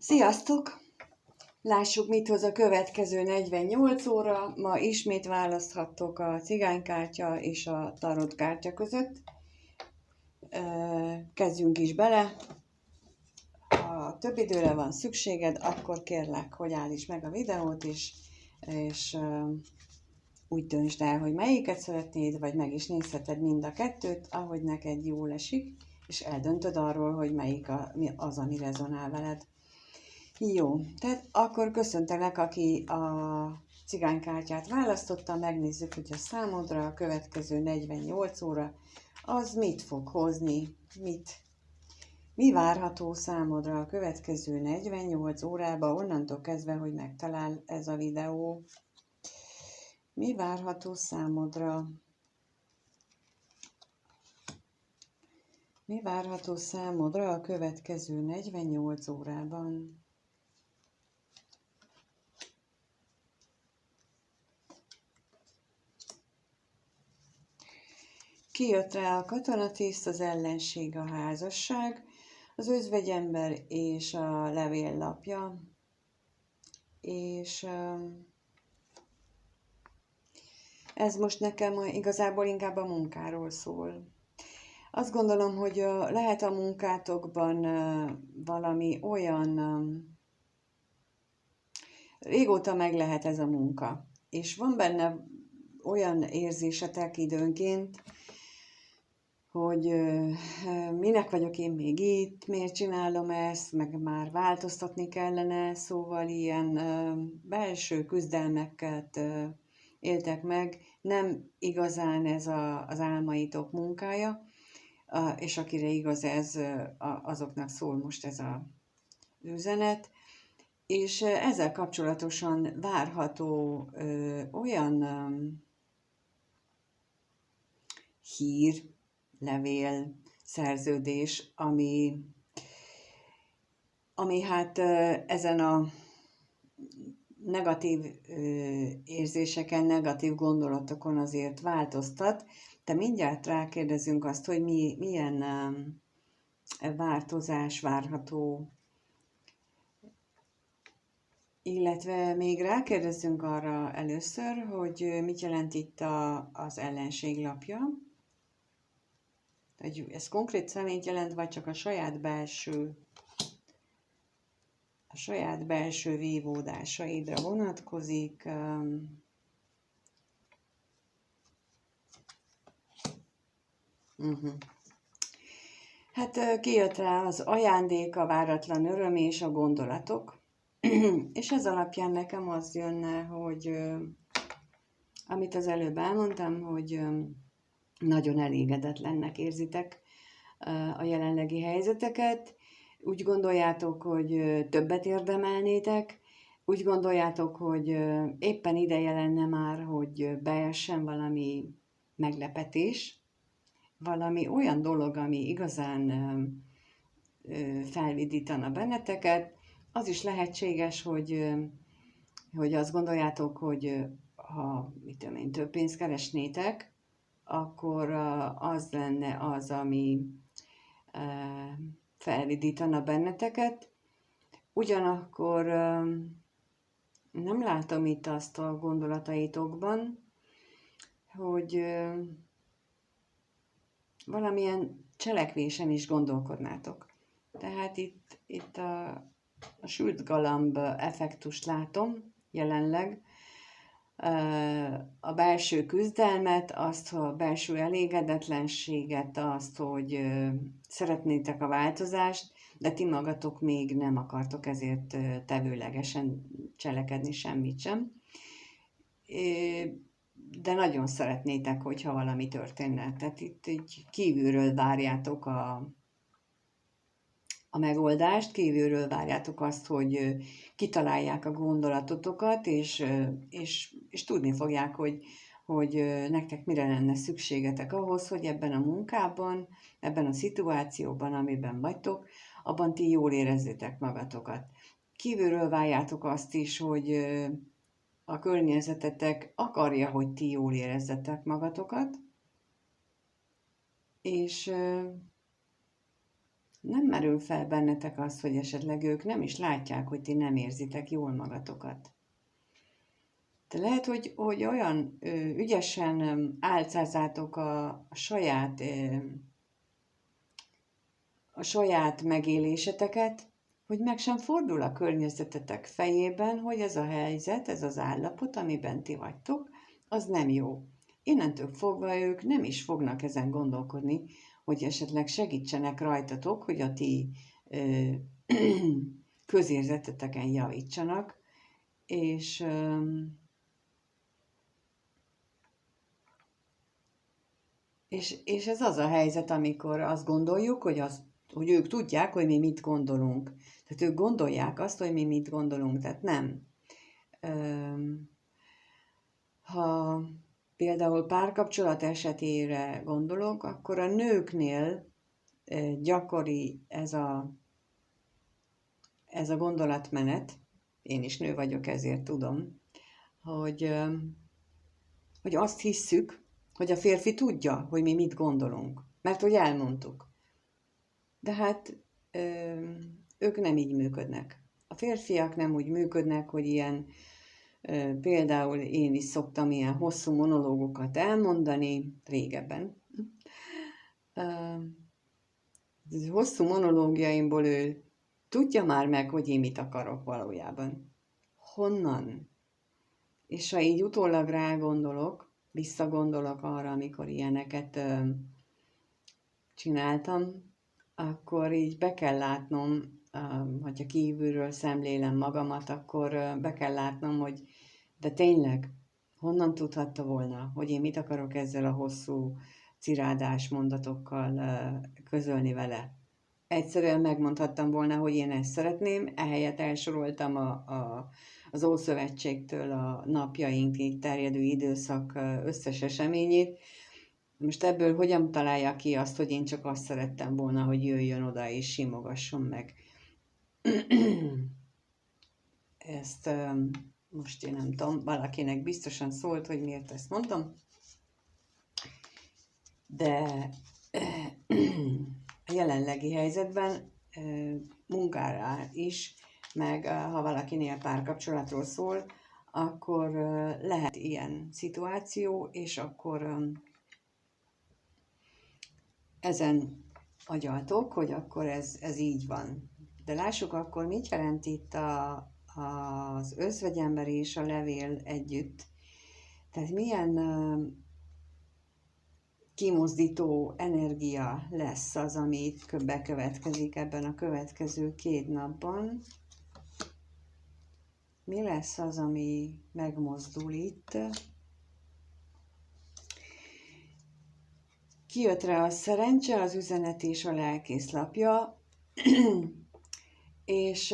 Sziasztok! Lássuk, mit hoz a következő 48 óra. Ma ismét választhattok a cigánykártya és a tarotkártya között. Kezdjünk is bele. Ha több időre van szükséged, akkor kérlek, hogy állíts meg a videót is, és úgy döntsd el, hogy melyiket szeretnéd, vagy meg is nézheted mind a kettőt, ahogy neked jól esik, és eldöntöd arról, hogy melyik az, ami rezonál veled. Jó, tehát akkor köszöntelek, aki a cigánykártyát választotta, megnézzük, hogy a számodra a következő 48 óra az mit fog hozni, mi várható számodra a következő 48 órában, onnantól kezdve, hogy megtalál ez a videó. Mi várható számodra? Mi várható számodra a következő 48 órában? Kijött rá a katonatiszt, az ellenség, a házasság, az özvegyember és a levéllapja, és ez most nekem igazából inkább a munkáról szól. Azt gondolom, hogy lehet a munkátokban valami olyan, régóta meg lehet ez a munka, és van benne olyan érzésetek időnként, hogy minek vagyok én még itt, miért csinálom ezt, meg már változtatni kellene, szóval ilyen belső küzdelmeket éltek meg, nem igazán ez az álmaitok munkája, és akire igaz ez, azoknak szól most ez az üzenet, és ezzel kapcsolatosan várható olyan hír, levél, szerződés, ami hát ezen a negatív érzéseken, negatív gondolatokon azért változtat, de mindjárt rákérdezünk azt, hogy milyen változás várható, illetve még rákérdezünk arra először, hogy mit jelent itt az ellenség lapja. Hogy ez konkrét személyt jelent, vagy csak a saját belső vívódásaidra vonatkozik. Hát kijött rá az ajándék, a váratlan öröm és a gondolatok. És ez alapján nekem az jönne, hogy amit az előbb elmondtam, hogy nagyon elégedetlennek érzitek a jelenlegi helyzeteket, úgy gondoljátok, hogy többet érdemelnétek, úgy gondoljátok, hogy éppen ideje lenne már, hogy beessen valami meglepetés, valami olyan dolog, ami igazán felvidítana benneteket. Az is lehetséges, hogy azt gondoljátok, hogy ha több pénzt keresnétek, akkor az lenne az, ami felvidítana benneteket. Ugyanakkor nem látom itt azt a gondolataitokban, hogy valamilyen cselekvésen is gondolkodnátok. Tehát itt a sült galamb effektust látom jelenleg, a belső küzdelmet, azt a belső elégedetlenséget, azt, hogy szeretnétek a változást, de ti magatok még nem akartok ezért tevőlegesen cselekedni semmit sem. De nagyon szeretnétek, hogyha valami történne. Tehát itt így kívülről várjátok a megoldást, kívülről várjátok azt, hogy kitalálják a gondolatotokat, és tudni fogják, hogy nektek mire lenne szükségetek ahhoz, hogy ebben a munkában, ebben a szituációban, amiben vagytok, abban ti jól érezzétek magatokat. Kívülről várjátok azt is, hogy a környezetetek akarja, hogy ti jól érezzetek magatokat, és nem merül fel bennetek az, hogy esetleg ők nem is látják, hogy ti nem érzitek jól magatokat. De lehet, hogy olyan ügyesen álcázzátok a saját megéléseteket, hogy meg sem fordul a környezetetek fejében, hogy ez a helyzet, ez az állapot, amiben ti vagytok, az nem jó. Innentől fogva ők nem is fognak ezen gondolkodni, hogy esetleg segítsenek rajtatok, hogy a ti közérzeteteken javítsanak, és ez az a helyzet, amikor azt gondoljuk, hogy ők tudják, hogy mi mit gondolunk. Tehát ők gondolják azt, hogy mi mit gondolunk, tehát nem. Ha például párkapcsolat esetére gondolok, akkor a nőknél gyakori ez a gondolatmenet, én is nő vagyok, ezért tudom, hogy azt hisszük, hogy a férfi tudja, hogy mi mit gondolunk, mert hogy elmondtuk. De hát ők nem így működnek. A férfiak nem úgy működnek, hogy ilyen, például én is szoktam ilyen hosszú monológokat elmondani, régebben. Hosszú monológiaimból ő tudja már meg, hogy én mit akarok valójában. Honnan? És ha így utólag rágondolok, visszagondolok arra, amikor ilyeneket csináltam, akkor így be kell látnom, hogyha kívülről szemlélem magamat, akkor be kell látnom, hogy de tényleg, honnan tudhatta volna, hogy én mit akarok ezzel a hosszú cirádás mondatokkal közölni vele. Egyszerűen megmondhattam volna, hogy én ezt szeretném, ehelyett elsoroltam az Ószövetségtől a napjainkig terjedő időszak összes eseményét. Most ebből hogyan találja ki azt, hogy én csak azt szerettem volna, hogy jöjjön oda és simogasson meg. Ezt most én nem tudom, valakinek biztosan szólt, hogy miért ezt mondtam, de a jelenlegi helyzetben munkára is, meg ha valakinél párkapcsolatról szól, akkor lehet ilyen szituáció, és akkor ezen agyaltok, hogy akkor ez így van. De lássuk akkor, mit jelent itt az özvegyember és a levél együtt. Tehát milyen kimozdító energia lesz az, ami itt bekövetkezik ebben a következő 2 napban. Mi lesz az, ami megmozdul itt? Kijött rá a szerencse, az üzenet és a lelkészlapja, és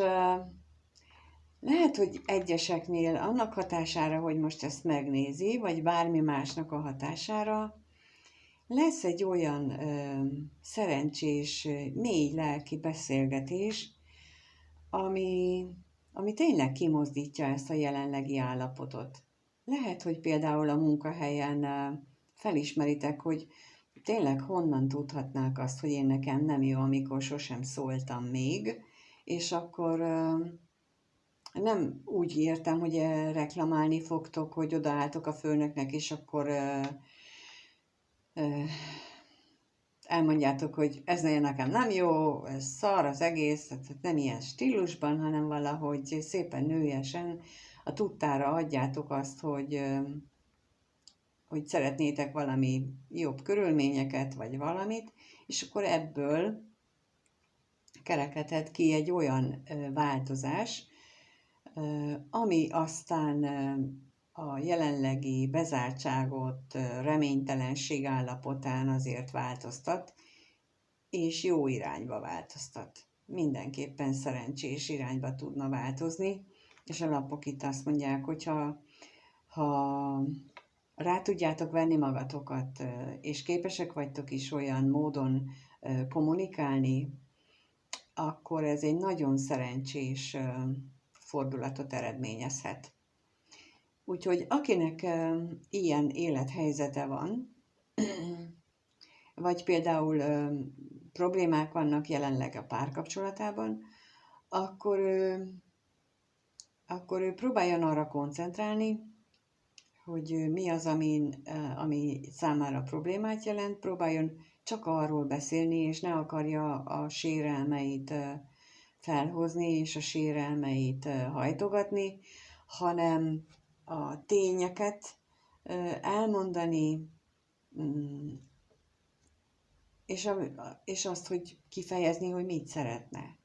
lehet, hogy egyeseknél annak hatására, hogy most ezt megnézi, vagy bármi másnak a hatására, lesz egy olyan szerencsés, mély lelki beszélgetés, ami tényleg kimozdítja ezt a jelenlegi állapotot. Lehet, hogy például a munkahelyen felismeritek, hogy tényleg honnan tudhatnák azt, hogy én nekem nem jó, amikor sosem szóltam még, és akkor nem úgy értem, hogy reklamálni fogtok, hogy odaálltok a főnöknek, és akkor elmondjátok, hogy ez nekem nem jó, ez szar az egész, tehát nem ilyen stílusban, hanem valahogy szépen nőiesen a tudtára adjátok azt, hogy szeretnétek valami jobb körülményeket, vagy valamit, és akkor ebből kerekedhet ki egy olyan változás, ami aztán a jelenlegi bezártságot, reménytelenség állapotán azért változtat, és jó irányba változtat. Mindenképpen szerencsés irányba tudna változni, és a lapok itt azt mondják, hogy ha rá tudjátok venni magatokat, és képesek vagytok is olyan módon kommunikálni, akkor ez egy nagyon szerencsés fordulatot eredményezhet. Úgyhogy akinek ilyen élethelyzete van, vagy például problémák vannak jelenleg a párkapcsolatában, akkor ő próbáljon arra koncentrálni, hogy mi az, ami számára problémát jelent, próbáljon csak arról beszélni, és ne akarja a sérelmeit felhozni, és a sérelmeit hajtogatni, hanem a tényeket elmondani, és azt, hogy kifejezni, hogy mit szeretne.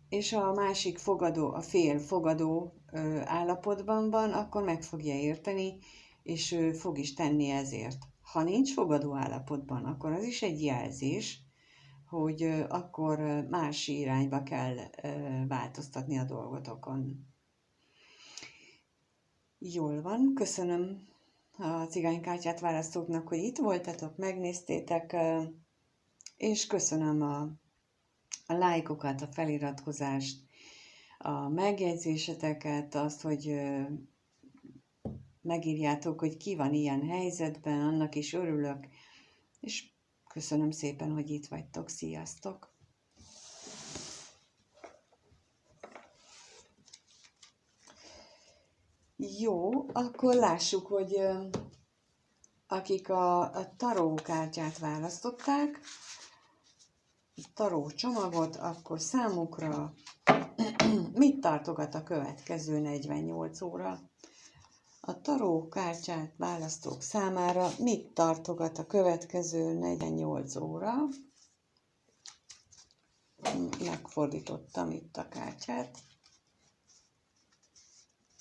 És a másik fogadó, a fél fogadó állapotban van, akkor meg fogja érteni, és fog is tenni ezért. Ha nincs fogadó állapotban, akkor az is egy jelzés, hogy akkor más irányba kell változtatni a dolgotokon. Jól van, köszönöm a cigánykártyát választóknak, hogy itt voltatok, megnéztétek, és köszönöm a lájkokat, a feliratkozást, a megjegyzéseteket, azt, hogy megírjátok, hogy ki van ilyen helyzetben, annak is örülök, és köszönöm szépen, hogy itt vagytok. Sziasztok! Jó, akkor lássuk, hogy akik a taró kártyát választották, a taró csomagot, akkor számukra mit tartogat a következő 48 óra? A taró kártyát választók számára mit tartogat a következő 48 óra? Megfordítottam itt a kártyát,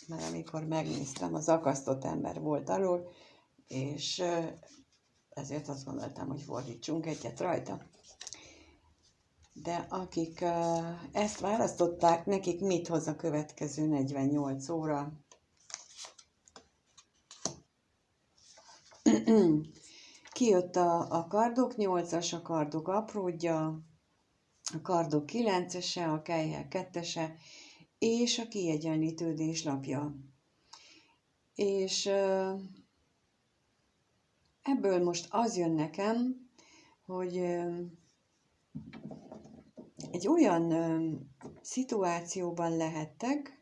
mert amikor megnéztem, az akasztott ember volt alul, és ezért azt gondoltam, hogy fordítsunk egyet rajta. De akik ezt választották, nekik mit hoz a következő 48 óra? Kijött a kardok 8-as, a kardok apródja, a kardok 9-ese, a kelyhek 2-ese, és a kiegyenlítődés lapja. És ebből most az jön nekem, hogy egy olyan szituációban lehettek,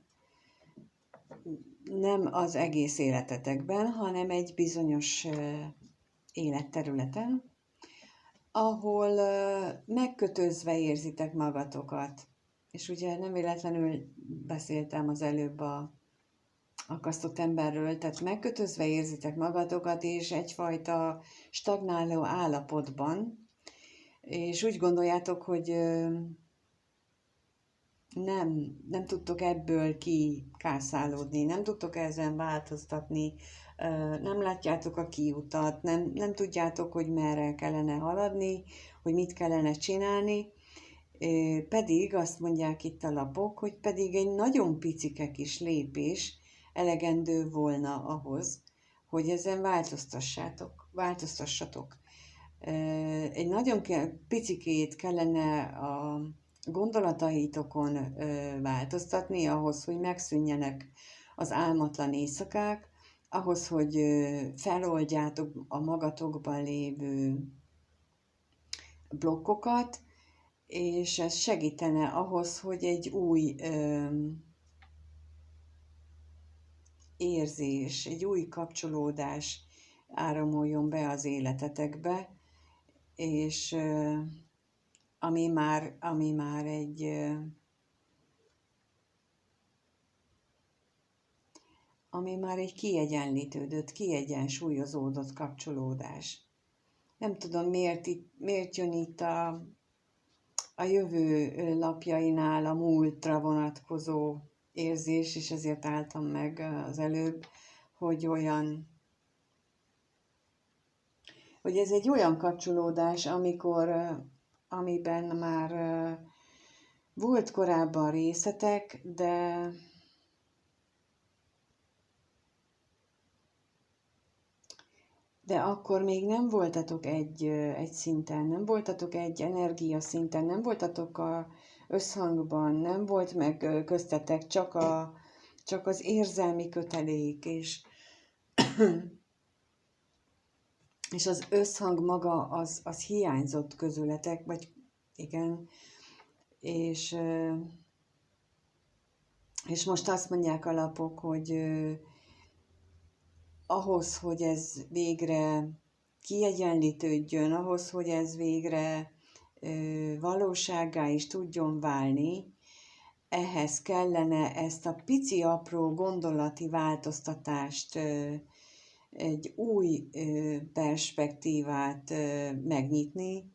nem az egész életetekben, hanem egy bizonyos életterületen, ahol megkötözve érzitek magatokat. És ugye nem véletlenül beszéltem az előbb a akasztott emberről, tehát megkötözve érzitek magatokat, és egyfajta stagnáló állapotban, és úgy gondoljátok, hogy nem tudtok ebből kikászálódni, nem tudtok ezen változtatni, nem látjátok a kiutat, nem tudjátok, hogy merre kellene haladni, hogy mit kellene csinálni, pedig azt mondják itt a lapok, hogy pedig egy nagyon picike kis lépés elegendő volna ahhoz, hogy ezen változtassatok. Egy nagyon picikét kellene a gondolataitokon változtatni ahhoz, hogy megszűnjenek az álmatlan éjszakák, ahhoz, hogy feloldjátok a magatokban lévő blokkokat, és ez segítene ahhoz, hogy egy új érzés, egy új kapcsolódás áramoljon be az életetekbe, és ami már egy kiegyenlítődött, kiegyensúlyozódott kapcsolódás. Nem tudom, miért jön itt a jövő lapjainál a múltra vonatkozó érzés, és ezért álltam meg az előbb, hogy ez egy olyan kapcsolódás, amiben már volt korábban részletek, de akkor még nem voltatok egy szinten, nem voltatok egy energia szinten, nem voltatok összhangban, nem volt meg köztetek csak az érzelmi kötelék, és az összhang maga az hiányzott közületek, vagy igen, és, és most azt mondják a lapok, hogy ahhoz, hogy ez végre kiegyenlítődjön, ahhoz, hogy ez végre valósággá is tudjon válni, ehhez kellene ezt a pici apró gondolati változtatást, egy új perspektívát megnyitni,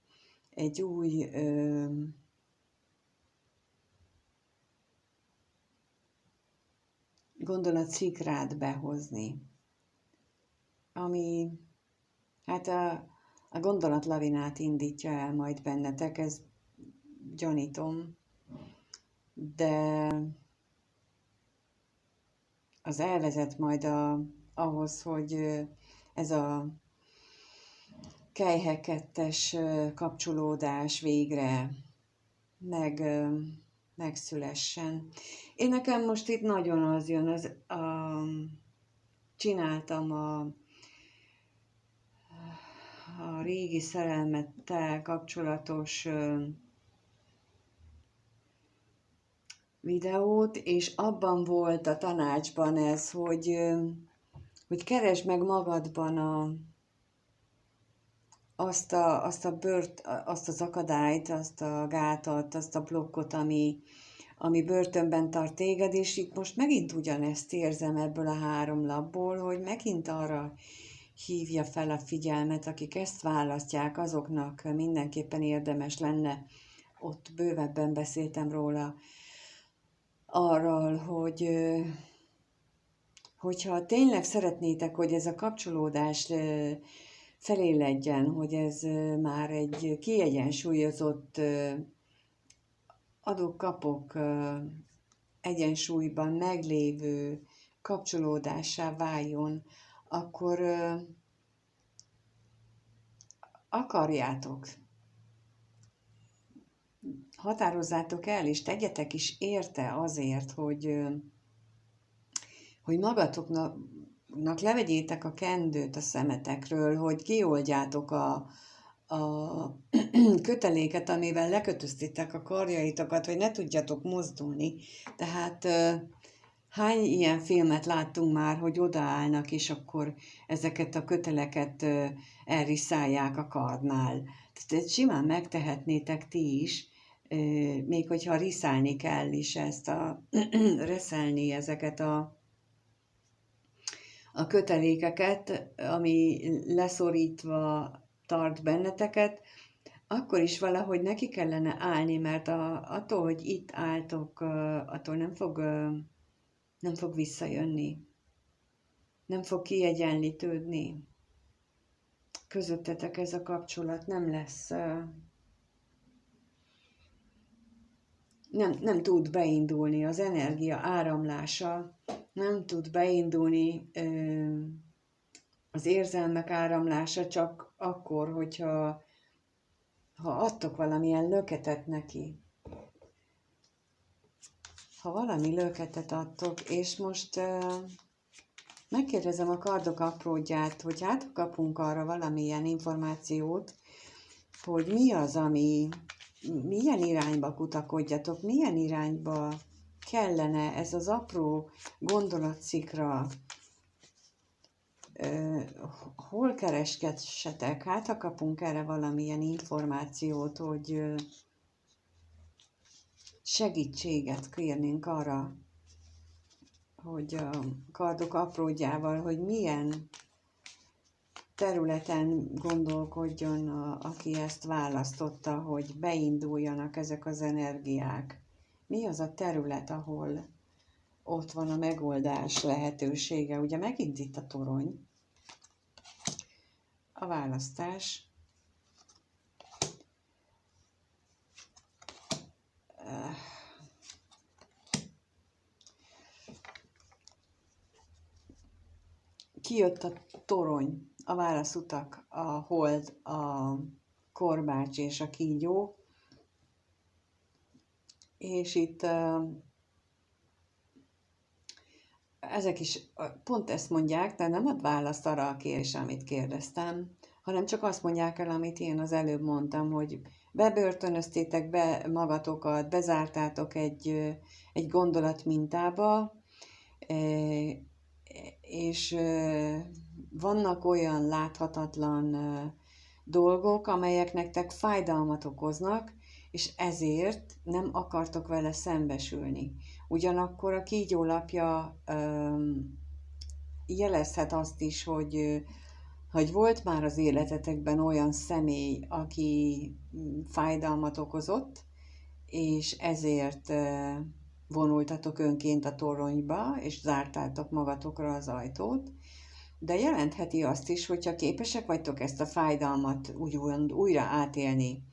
egy új gondolatszikrát behozni, ami hát a gondolatlavinát indítja el majd bennetek, ez gyanítom, de az elvezet majd ahhoz, hogy ez a kelyhekettes kapcsolódás végre megszülessen. Én nekem most itt nagyon az jön, csináltam a régi szerelmettel kapcsolatos videót, és abban volt a tanácsban ez, hogy keresd meg magadban azt az akadályt, azt a gátat, azt a blokkot, ami börtönben tart téged, és itt most megint ugyanezt érzem ebből a 3 lapból, hogy megint arra hívja fel a figyelmet, akik ezt választják, azoknak mindenképpen érdemes lenne, ott bővebben beszéltem róla, arról, hogyha tényleg szeretnétek, hogy ez a kapcsolódás feléledjen, hogy ez már egy kiegyensúlyozott adok-kapok egyensúlyban meglévő kapcsolódássá váljon, akkor akarjátok, határozzátok el, és tegyetek is érte azért, hogy magatoknak levegyétek a kendőt a szemetekről, hogy kioldjátok a köteléket, amivel lekötöztétek a karjaitokat, hogy ne tudjatok mozdulni. Tehát hány ilyen filmet láttunk már, hogy odaállnak, és akkor ezeket a köteleket elriszálják a karnál. Tehát simán megtehetnétek ti is, még hogyha riszálni kell is reszelni ezeket a kötelékeket, ami leszorítva tart benneteket, akkor is valahogy neki kellene állni, mert attól, hogy itt álltok, attól nem fog visszajönni. Nem fog kiegyenlítődni. Közöttetek ez a kapcsolat nem lesz, nem tud beindulni, az energia áramlása nem tud beindulni, az érzelmek áramlása csak akkor, hogyha adtok valamilyen löketet neki. Ha valami löketet adtok, és most megkérdezem a kardok apródját, hogy hát kapunk arra valamilyen információt, hogy mi az, milyen irányba kutakodjatok, milyen irányba kellene ez az apró gondolatszikra, hol kereskedsetek, hát ha kapunk erre valamilyen információt, hogy segítséget kérnénk arra, hogy a kardok apródjával, hogy milyen területen gondolkodjon, aki ezt választotta, hogy beinduljanak ezek az energiák. Mi az a terület, ahol ott van a megoldás lehetősége? Ugye megint itt a torony, a választás. Kijött a torony, a válaszutak, a hold, a korbács és a kígyó, és itt ezek is pont ezt mondják, de nem ad választ arra a kérdésre, amit kérdeztem, hanem csak azt mondják el, amit én az előbb mondtam, hogy bebörtönöztétek be magatokat, bezártátok egy gondolat mintába, és vannak olyan láthatatlan dolgok, amelyek nektek fájdalmat okoznak, és ezért nem akartok vele szembesülni. Ugyanakkor a kígyólapja jelezhet azt is, hogy volt már az életetekben olyan személy, aki fájdalmat okozott, és ezért vonultatok önként a toronyba, és zártátok magatokra az ajtót, de jelentheti azt is, hogyha képesek vagytok ezt a fájdalmat újra átélni,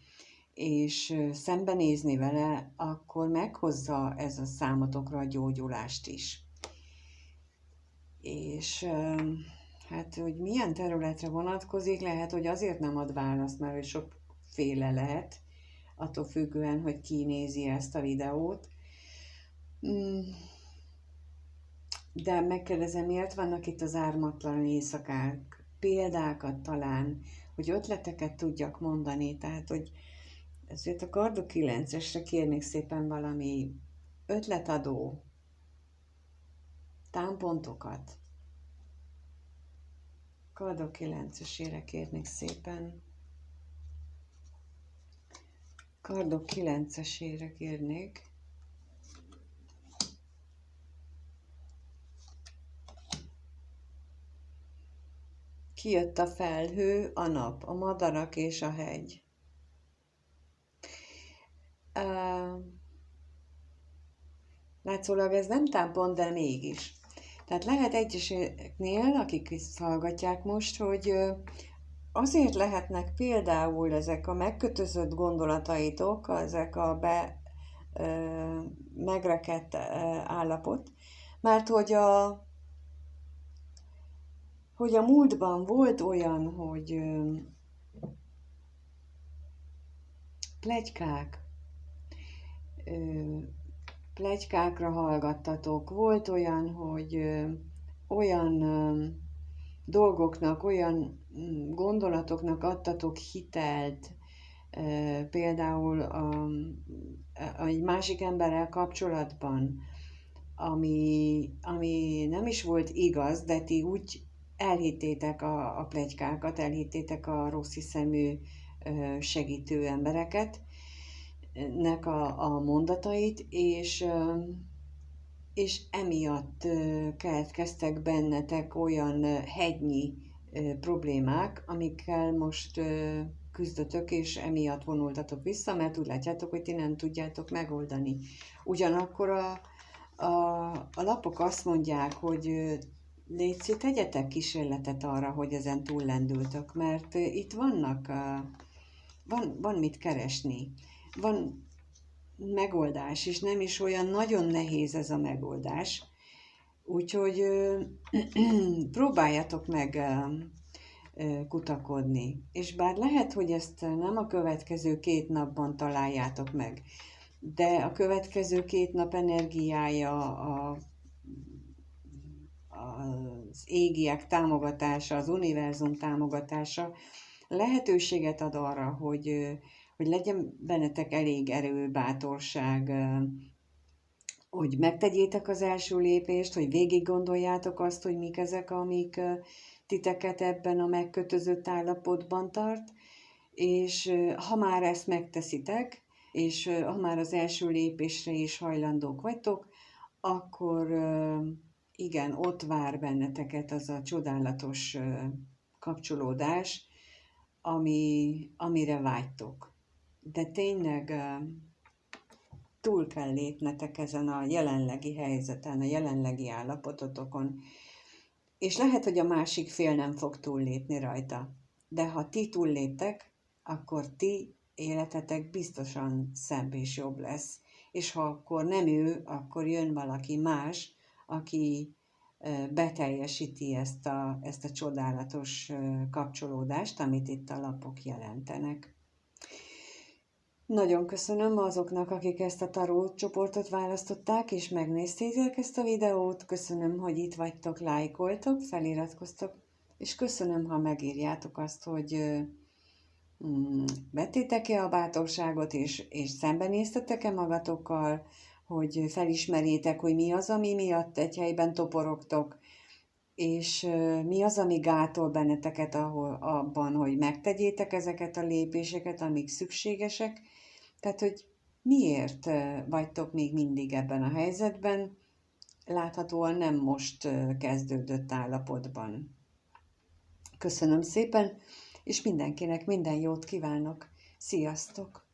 és szembenézni vele, akkor meghozza ez a számotokra a gyógyulást is. És hát, hogy milyen területre vonatkozik, lehet, hogy azért nem ad választ, mert hogy sokféle lehet, attól függően, hogy ki nézi ezt a videót. De megkérdezem, miért vannak itt az ármatlan éjszakák? Példákat talán, hogy ötleteket tudjak mondani, tehát, hogy ezért a kardok 9-esre kérnék szépen valami ötletadó támpontokat. Kardok 9-esére kérnék szépen. Kardok 9-esére kérnék. Kijött a felhő, a nap, a madarak és a hegy. Látszólag ez nem támpont, de mégis. Tehát lehet egyeseknél, akik ezt hallgatják most, hogy azért lehetnek például ezek a megkötözött gondolataitok, ezek a megrekedt állapot, mert hogy a múltban volt olyan, hogy pletykákra hallgattatok, volt olyan, hogy olyan dolgoknak, olyan gondolatoknak adtatok hitelt, például egy másik emberrel kapcsolatban, ami nem is volt igaz, de ti úgy elhittétek a pletykákat, elhittétek a rossz hiszemű segítő embereket, nek a mondatait, és emiatt keletkeztek bennetek olyan hegynyi problémák, amikkel most küzdötök, és emiatt vonultatok vissza, mert úgy látjátok, hogy ti nem tudjátok megoldani. Ugyanakkor a lapok azt mondják, hogy létszik, tegyetek kísérletet arra, hogy ezen túllendültök, mert itt van mit keresni. Van megoldás, és nem is olyan nagyon nehéz ez a megoldás. Úgyhogy próbáljatok meg kutakodni. És bár lehet, hogy ezt nem a következő 2 napban találjátok meg, de a következő 2 nap energiája, az égiek támogatása, az univerzum támogatása lehetőséget ad arra, hogy legyen bennetek elég erő, bátorság, hogy megtegyétek az első lépést, hogy végig gondoljátok azt, hogy mik ezek, amik titeket ebben a megkötözött állapotban tart, és ha már ezt megteszitek, és ha már az első lépésre is hajlandók vagytok, akkor igen, ott vár benneteket az a csodálatos kapcsolódás, amire vágytok. De tényleg túl kell lépnetek ezen a jelenlegi helyzeten, a jelenlegi állapototokon. És lehet, hogy a másik fél nem fog túllépni rajta. De ha ti túlléptek, akkor ti életetek biztosan szebb és jobb lesz. És ha akkor nem ő, akkor jön valaki más, aki beteljesíti ezt a csodálatos kapcsolódást, amit itt a lapok jelentenek. Nagyon köszönöm azoknak, akik ezt a tarot csoportot választották, és megnéztétek ezt a videót. Köszönöm, hogy itt vagytok, lájkoltok, feliratkoztok és köszönöm, ha megírjátok azt, hogy vettétek-e a bátorságot, és szembenéztetek-e magatokkal, hogy felismerjétek, hogy mi az, ami miatt egy helyben toporogtok, és mi az, ami gátol benneteket abban, hogy megtegyétek ezeket a lépéseket, amik szükségesek. Tehát, hogy miért vagytok még mindig ebben a helyzetben, láthatóan nem most kezdődött állapotban. Köszönöm szépen, és mindenkinek minden jót kívánok. Sziasztok!